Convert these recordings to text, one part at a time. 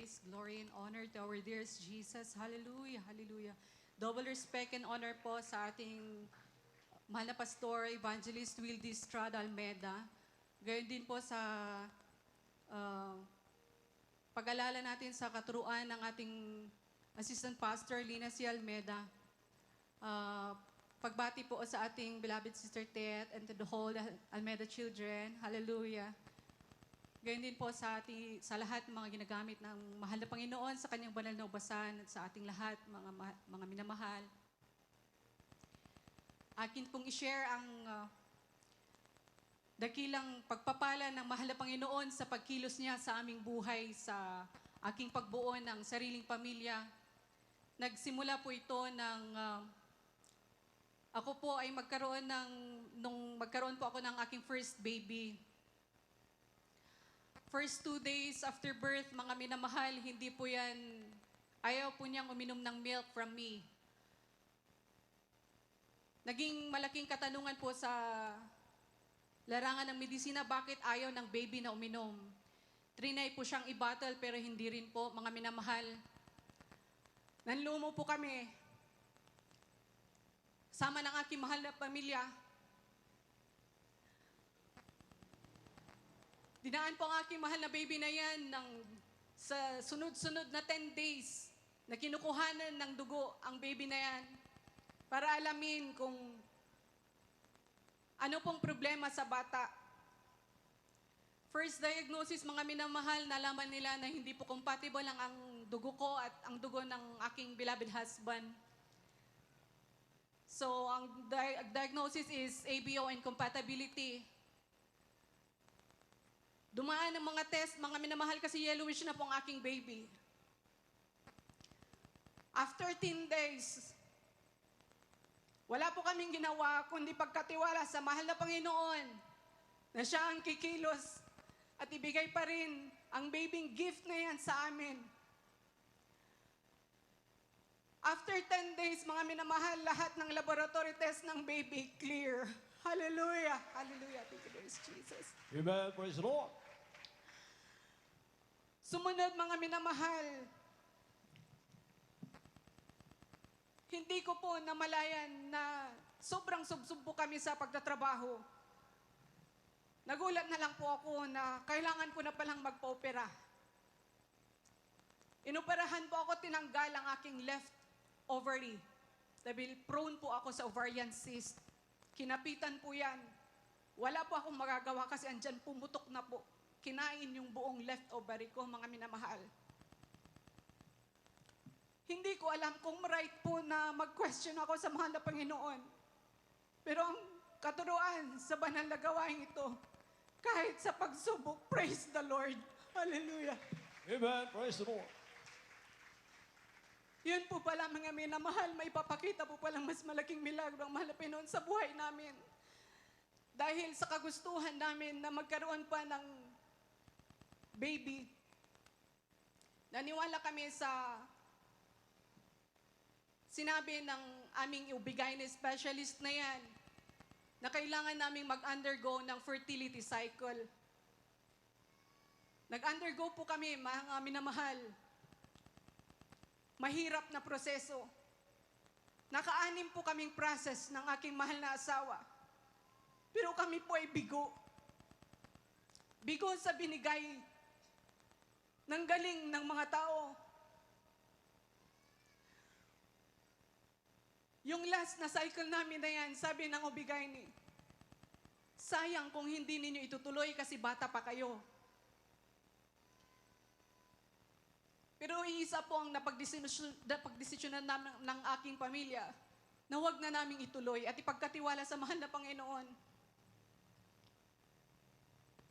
praise, glory, and honor to our dearest Jesus. Hallelujah, hallelujah. Double respect and honor po sa ating mahal na pastor, Evangelist Wildy Estrada Almeda. Gayon din po sa pag-alala natin sa katuruan ng ating Assistant Pastor, Lina C. Almeda. Pagbati po sa ating beloved Sister Tet and to the whole Almeda children. Hallelujah. Gayon din po sa lahat ng mga ginagamit ng mahal na Panginoon sa kanyang banal na ubasan at sa ating lahat, mga minamahal. Akin pong i-share ang dakilang pagpapala ng mahal na Panginoon sa pagkilos niya sa aming buhay, sa aking pagbuo ng sariling pamilya. Nagsimula po ito ng ako po ay nung magkaroon po ako ng aking first baby. First 2 days after birth, mga minamahal, ayaw po niyang uminom ng milk from me. Naging malaking katanungan po sa larangan ng medisina, bakit ayaw ng baby na uminom. Trinay po siyang i-bottle pero hindi rin po, mga minamahal. Nanlumo po kami. Sama ng aking mahal na pamilya. Dinaan po ang aking mahal na baby na yan sa sunod-sunod na 10 days na kinukuhanan ng dugo ang baby na yan para alamin kung ano pong problema sa bata. First diagnosis, mga minamahal, nalaman nila na hindi po compatible ang dugo ko at ang dugo ng aking beloved husband. So, ang diagnosis is ABO incompatibility. Dumaan ng mga test, mga minamahal, kasi yellowish na po ang aking baby. After 10 days, wala po kaming ginawa kundi pagkatiwala sa mahal na Panginoon na siya ang kikilos at ibigay pa rin ang babying gift na yan sa amin. After 10 days, mga minamahal, lahat ng laboratory test ng baby clear. Hallelujah! Hallelujah! Thank you, Lord Jesus. Amen. Praise the Lord. Sumunod, mga minamahal, hindi ko po namalayan na sobrang subsub po kami sa pagtatrabaho. Nagulat na lang po ako na kailangan ko na palang magpa-opera. Inoperahan po ako, tinanggal ang aking left ovary. Dahil prone po ako sa ovarian cyst. Kinapitan po yan. Wala po akong magagawa kasi andyan pumutok na po. Kinain yung buong left ovary ko, mga minamahal. Hindi ko alam kung right po na mag-question ako sa mahal na Panginoon. Pero ang katuruan sa banal na gawain ito, kahit sa pagsubok, praise the Lord. Hallelujah. Amen. Praise the Lord. Yun po pala, mga minamahal, may papakita po palang mas malaking milagro ang mahal na Panginoon sa buhay namin. Dahil sa kagustuhan namin na magkaroon pa ng baby, naniwala kami sa sinabi ng aming ubigay na specialist na yan na kailangan naming mag-undergo ng fertility cycle. Nag-undergo po kami, mga minamahal. Mahirap na proseso. Naka-anim po kaming process ng aking mahal na asawa. Pero kami po ay bigo. Bigo sa binigay ng galing ng mga tao. Yung last na cycle namin na yan, sabi ng Obigayni, sayang kung hindi ninyo itutuloy kasi bata pa kayo. Pero iisa po ang napagdesisyonan namin ng aking pamilya na huwag na naming ituloy at ipagkatiwala sa mahal na Panginoon.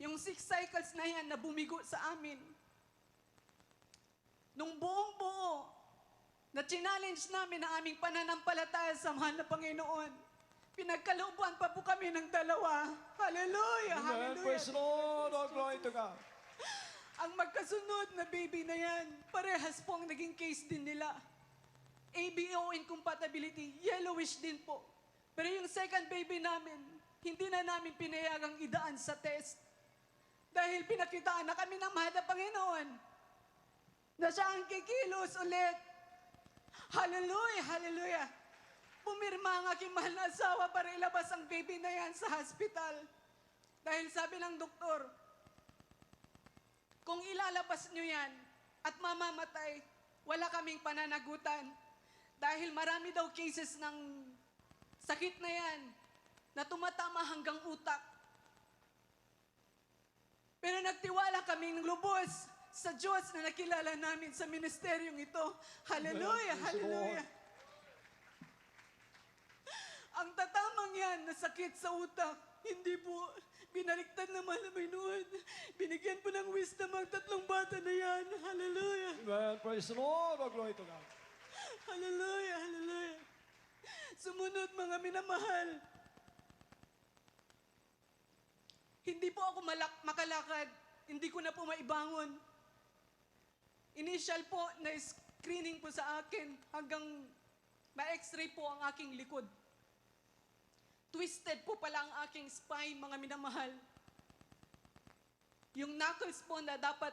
Yung 6 cycles na yan na bumigo sa amin, nung buong buo, na challenge namin ang aming pananampalataya sa mahal na Panginoon, pinagkalooban pa po kami ng 2. Hallelujah! Amen. Hallelujah! Praise the Lord. All glory to God. Ang magkasunod na baby na yan, parehas po ang naging case din nila. ABO incompatibility, yellowish din po. Pero yung second baby namin, hindi na namin pinayagang idaan sa test. Dahil pinakitaan na kami ng mahal na Panginoon na siya ang kikilos ulit. Hallelujah, hallelujah. Pumirma ang aking mahal na asawa para ilabas ang baby na yan sa hospital. Dahil sabi ng doktor, kung ilalabas nyo yan at mamamatay, wala kaming pananagutan. Dahil marami daw cases ng sakit na yan na tumatama hanggang utak. Pero nagtiwala kaming lubos sa Diyos na nakilala namin sa ministeryong ito. Hallelujah, Praise the hallelujah. Ang tatamang yan na sakit sa utak, hindi po binaliktad na malamay noon. Binigyan po ng wisdom ang 3 bata na yan. Hallelujah. Amen. Praise the Lord. All glory to God. Hallelujah, hallelujah. Sumunod mga minamahal. Hindi po ako makalakad. Hindi ko na po maibangon. Initial po na screening po sa akin hanggang ma-x-ray po ang aking likod. Twisted po pala ang aking spine, mga minamahal. Yung knuckles po na dapat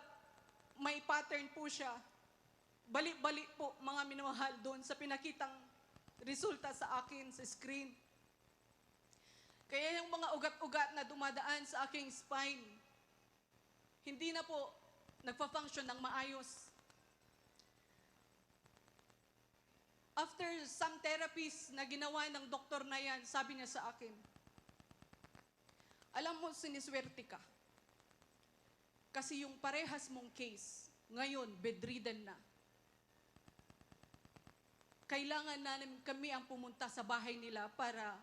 may pattern po siya. Balik-balik po, mga minamahal, doon sa pinakitang resulta sa akin sa screen. Kaya yung mga ugat-ugat na dumadaan sa aking spine, hindi na po nagpa-function ng maayos. After some therapies na ginawa ng doktor na yan, sabi niya sa akin, alam mo, siniswerte ka. Kasi yung parehas mong case, ngayon, bedridden na. Kailangan na kami ang pumunta sa bahay nila para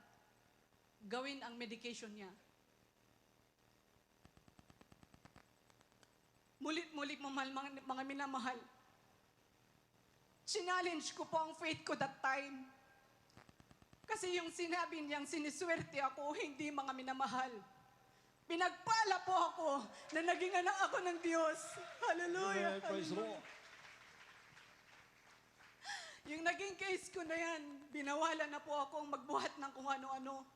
gawin ang medication niya. Mulit-mulit mga minamahal. Challenge ko po ang faith ko that time. Kasi yung sinabi niyang siniswerte ako, hindi mga minamahal. Pinagpala po ako na naging anak ako ng Diyos. Hallelujah. Amen. Praise the Hallelujah. Lord. Yung naging case ko na yan, binawalan na po akong magbuhat ng kung ano-ano.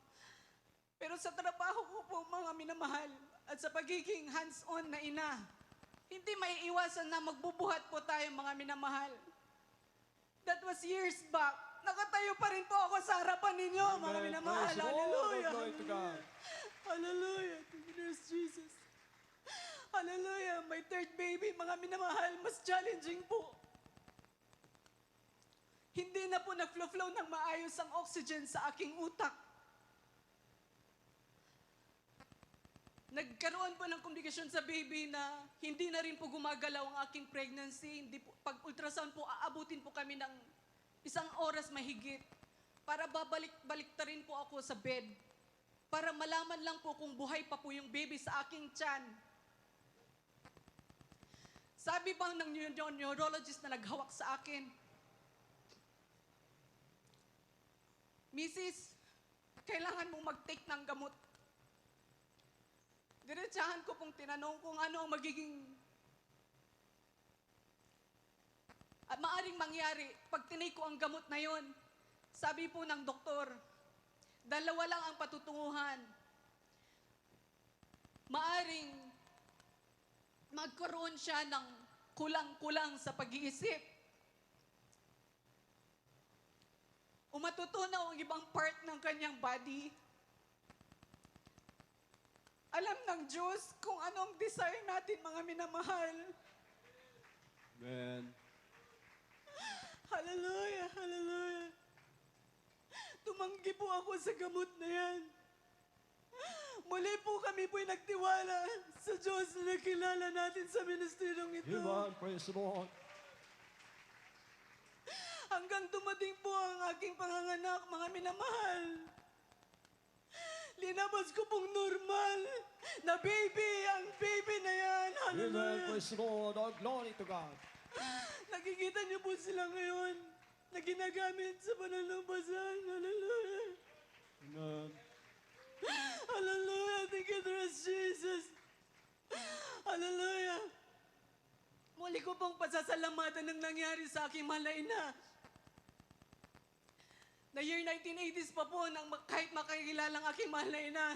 Pero sa trabaho ko po, mga minamahal, at sa pagiging hands-on na ina, hindi may iwasan na magbubuhat po tayo, mga minamahal. That was years back. Nakatayo pa rin po ako sa harapan ninyo, mga Amen. minamahal. Praise the Lord. Hallelujah. Glory to God. Hallelujah. Thank you, Lord Jesus. Hallelujah. My third baby, mga minamahal, mas challenging po. Hindi na po nag-flow ng maayos ang oxygen sa aking utak. Nagkaroon po ng komplikasyon sa baby na hindi na rin po gumagalaw ang aking pregnancy. Hindi po, pag ultrasound po, aabutin po kami ng 1 oras mahigit para babalik-balik ta rin po ako sa bed para malaman lang po kung buhay pa po yung baby sa aking tiyan. Sabi pa ng neurologist na naghawak sa akin, Mrs., kailangan mong mag-take ng gamot. Diretsahan ko pong tinanong kung ano ang magiging at maaring mangyari pag tinake ko ang gamot na yon. Sabi po ng doktor, 2 lang ang patutunguhan. Maaring magkaroon siya ng kulang-kulang sa pag-iisip. Umatutunaw ang ibang part ng kanyang body. Alam ng Diyos kung anong desire natin, mga minamahal. Amen. Hallelujah, hallelujah. Tumanggi po ako sa gamot na yan. Muli po kami po'y nagtiwala sa Diyos na nakilala natin sa ministeryong ito. Amen. Praise the Lord. Hanggang dumating po ang aking panganganak, mga minamahal. Linabas ko pong normal na baby, ang baby na yan. Amen. Hallelujah. Praise the Lord. All glory to God. Nakikita niyo po sila ngayon na ginagamit sa pananampasan. Hallelujah. Amen. Hallelujah. Thank you, Lord Jesus. Hallelujah. Muli ko pong pasasalamatan ng nangyari sa aking mahal na ina. Na year 1980s pa po, nang kahit makakilalang aking mahal na ina,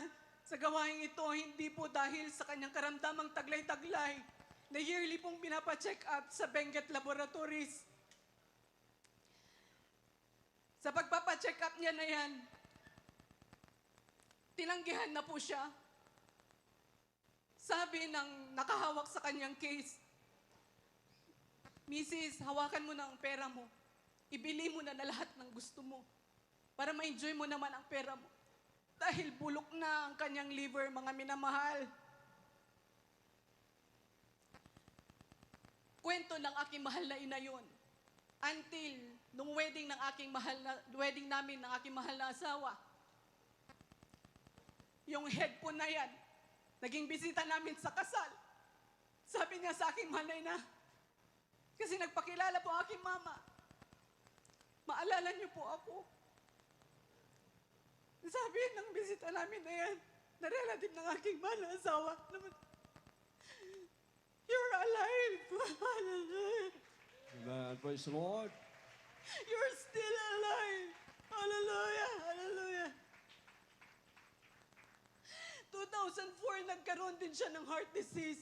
sa gawaing ito, hindi po dahil sa kanyang karamdamang taglay-taglay, na yearly pong pinapacheck up sa Benguet Laboratories. Sa pagpapacheck up niya na yan, tinanggihan na po siya. Sabi ng nakahawak sa kanyang case, Mrs., hawakan mo na ang pera mo. Ibili mo na lahat ng gusto mo para ma-enjoy mo naman ang pera mo. Dahil bulok na ang kanyang liver, mga minamahal. Kwento ng aking mahal na ina yun. Until nung wedding namin ng aking mahal na asawa. Yung headphone na yan, naging bisita namin sa kasal. Sabi niya sa aking mahal na ina, kasi nagpakilala po ang aking mama. Maalala niyo po ako. Sabi ng bisita namin na yan, na relative ng aking mahal na asawa, you're alive. Hallelujah. Amen. Praise the Lord. You're still alive. Hallelujah. Hallelujah. 2004, nagkaroon din siya ng heart disease.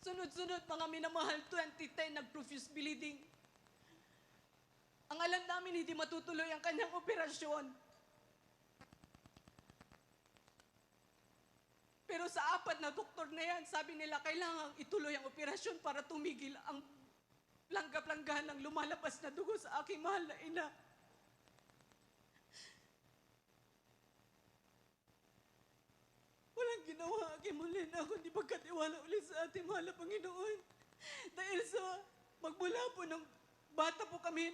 Sunod-sunod, mga minamahal, 2010, nag-profuse bleeding. Ang alam namin, hindi matutuloy ang kanyang operasyon. Pero sa 4 na doktor na yan, sabi nila, kailangan ituloy ang operasyon para tumigil ang langga-langgahan ng lumalabas na dugo sa aking mahal na ina. Walang ginawa aking Molina kundi pagkatiwala ulit sa ating mahal na Panginoon. Dahil sa magmula po ng bata po kami,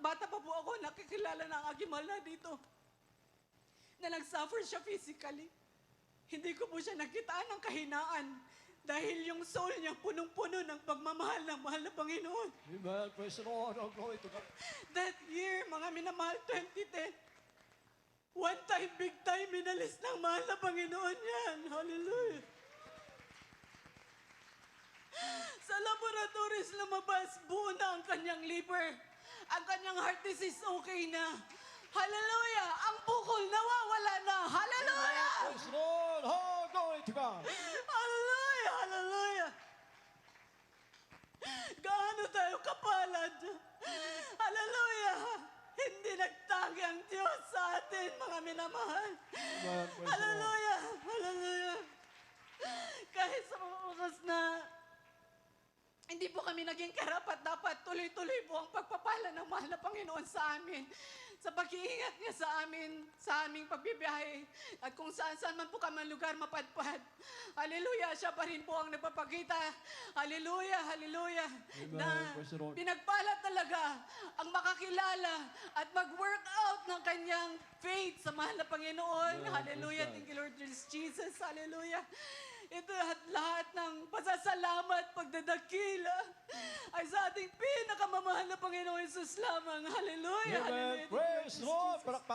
bata pa po ako, nakikilala na ang aking mahal na dito. Na nag-suffer siya physically. Hindi ko po siya nakitaan ng kahinaan dahil yung soul niya punong-puno ng pagmamahal ng mahal na Panginoon. Amen. Praise the Lord. All glory to God. That year, mga minamahal, 2010, one time, big time, minalis ng mahal na Panginoon yan. Hallelujah. Sa laboratories lumabas, buo na ang kanyang liver. Ang kanyang heart disease okay na. Hallelujah! Ang bukol nawawala na. Hallelujah! Praise the Lord. All glory to God. Hallelujah! Hallelujah! Gaano tayo kapalad? Hallelujah! Hindi nagtanggi ang Diyos sa atin, mga minamahal. Amen. Praise the Lord. Hallelujah! Hallelujah! Kahit sa mga oras na hindi po kami naging karapat-dapat, tuloy-tuloy po ang pagpapala ng mahal na Panginoon sa amin. Sa pag-iingat niya sa aming pagbibiyahe, at kung saan-saan man po kami lugar mapadpad. Hallelujah, siya pa rin po ang nagpapakita. Hallelujah, hallelujah. Amen. Na Praise the Lord. pinagpala talaga ang makakilala at mag-work out ng kanyang faith sa mahal na Panginoon. Amen. Hallelujah, Praise God. thank you Lord Jesus. Hallelujah. Ito lahat ng pasasalamat, pagdadakila ay sa ating pinakamamahal na Panginoon Jesus lamang. Hallelujah. Amen. Hallelujah. Praise the Lord.